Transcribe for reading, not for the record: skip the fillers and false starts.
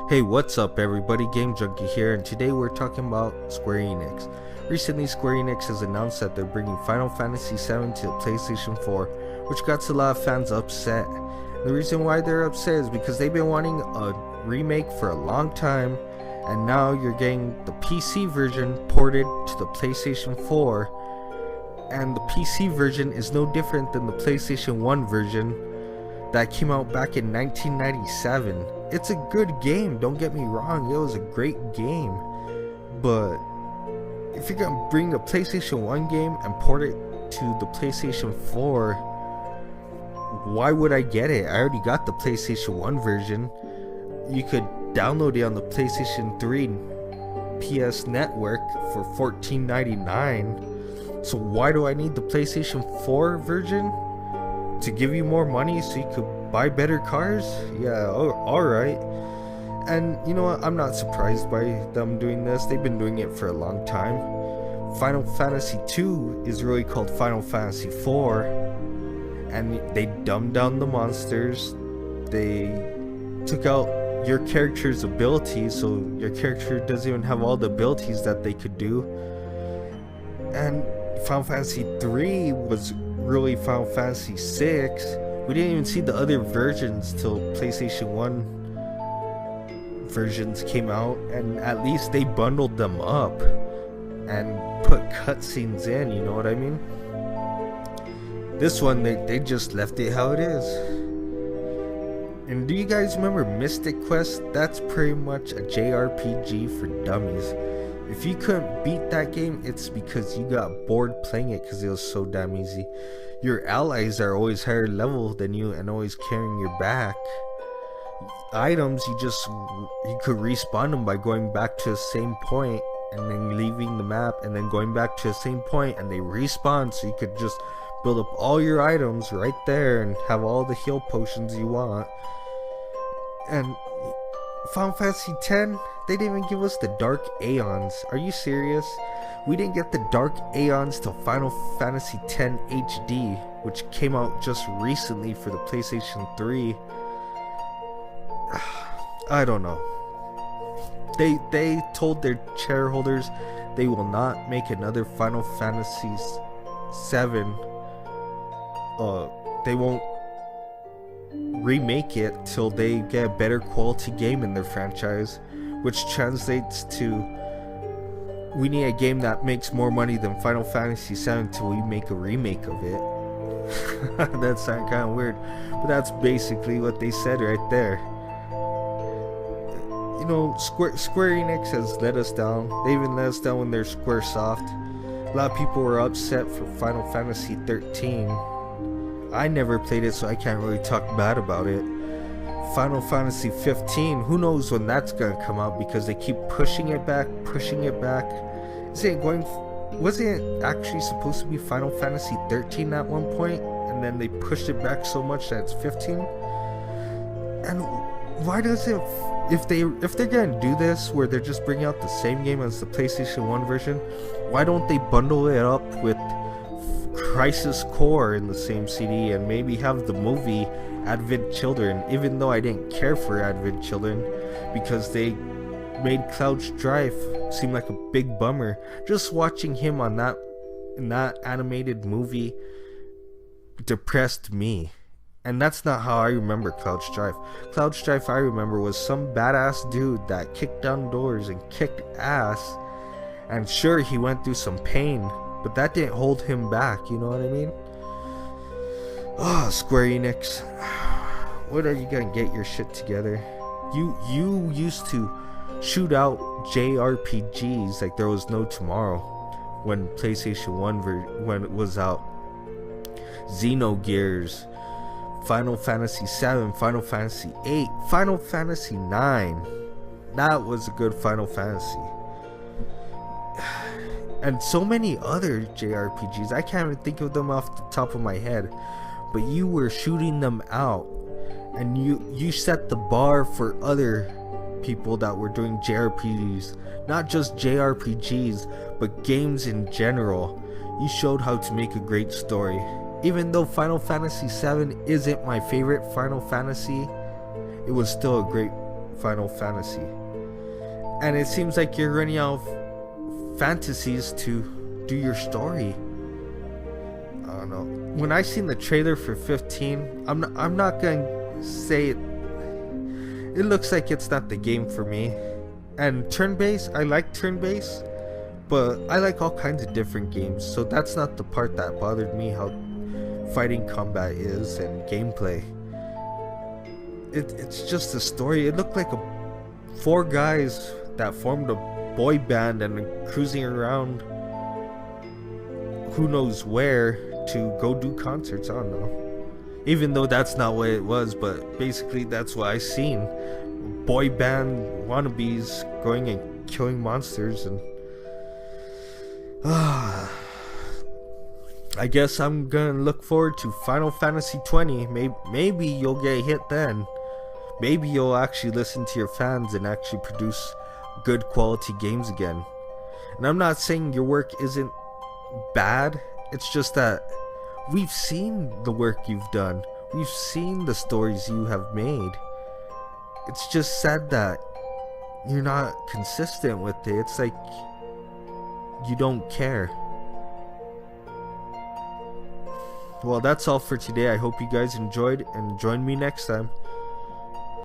Hey, what's up everybody, Game Junkie here, and today we're talking about Square Enix. Recently, Square Enix has announced that they're bringing Final Fantasy VII to PlayStation 4, which got a lot of fans upset. The reason why they're upset is because they've been wanting a remake for a long time, and now you're getting the PC version ported to the PlayStation 4, and the PC version is no different than the PlayStation 1 version that came out back in 1997. It's a good game, don't get me wrong, it was a great game, but if you're gonna bring the PlayStation 1 game and port it to the PlayStation 4, why would I get it? I already got the PlayStation 1 version. You could download it on the PlayStation 3 PS Network for $14.99. So why do I need the PlayStation 4 version? To give you more money so you could buy better cars? Yeah, alright. And you know what, I'm not surprised by them doing this. They've been doing it for a long time. Final Fantasy 2 is really called Final Fantasy 4, and they dumbed down the monsters. They took out your character's abilities, so your character doesn't even have all the abilities that they could do. And Final Fantasy 3 was really Final Fantasy 6. We didn't even see the other versions till PlayStation 1 versions came out, and at least they bundled them up and put cutscenes in, you know what I mean? This one, they just left it how it is. And do you guys remember Mystic Quest? That's pretty much a JRPG for dummies. If you couldn't beat that game, it's because you got bored playing it because it was so damn easy. Your allies are always higher level than you and always carrying your back. Items, you could respawn them by going back to the same point and then leaving the map and then going back to the same point, and they respawn, so you could just build up all your items right there and have all the heal potions you want. And Final Fantasy X, they didn't even give us the Dark Aeons. Are you serious? We didn't get the Dark Aeons till Final Fantasy X HD, which came out just recently for the PlayStation 3. I don't know. They told their shareholders they will not make another Final Fantasy 7. They won't remake it till they get a better quality game in their franchise, which translates to, we need a game that makes more money than Final Fantasy VII till we make a remake of it. That sounds kind of weird, but that's basically what they said right there. You know, Square Enix has let us down. They even let us down when they're Squaresoft. A lot of people were upset for Final Fantasy 13. I never played it, so I can't really talk bad about it. Final Fantasy 15, who knows when that's gonna come out, because they keep pushing it back. Wasn't it actually supposed to be Final Fantasy 13 at one point, and then they pushed it back so much that it's 15? And why does it, if they're gonna do this where they're just bringing out the same game as the PlayStation 1 version, why don't they bundle it up with Crisis Core in the same CD and maybe have the movie Advent Children? Even though I didn't care for Advent Children because they made Cloud Strife seem like a big bummer. Just watching him on in that animated movie depressed me. And that's not how I remember Cloud Strife. Cloud Strife I remember was some badass dude that kicked down doors and kicked ass. And sure, he went through some pain, but that didn't hold him back, you know what I mean? Oh, Square Enix, when are you gonna get your shit together? You used to shoot out JRPGs like there was no tomorrow when PlayStation 1 when it was out. Xenogears, Final Fantasy 7, Final Fantasy 8, Final Fantasy 9. That was a good Final Fantasy. And so many other JRPGs, I can't even think of them off the top of my head, but you were shooting them out, and you set the bar for other people that were doing JRPGs, not just JRPGs, but games in general. You showed how to make a great story. Even though Final Fantasy VII isn't my favorite Final Fantasy, it was still a great Final Fantasy. And it seems like you're running out of fantasies to do your story. I don't know. When I seen the trailer for 15, I'm not gonna say it. It looks like it's not the game for me. And turn-based, I like turn-based, but I like all kinds of different games. So that's not the part that bothered me, how fighting combat is and gameplay. It's just a story. It looked like 4 guys that formed a boy band and cruising around who knows where to go do concerts. I don't know. Even though that's not what it was, but basically that's what I seen. Boy band wannabes going and killing monsters, and I guess I'm gonna look forward to Final Fantasy 20. Maybe you'll get hit then. Maybe you'll actually listen to your fans and actually produce good quality games again. And I'm not saying your work isn't bad. It's just that we've seen the work you've done. We've seen the stories you have made. It's just sad that you're not consistent with it. It's like you don't care. Well, that's all for today. I hope you guys enjoyed, and join me next time.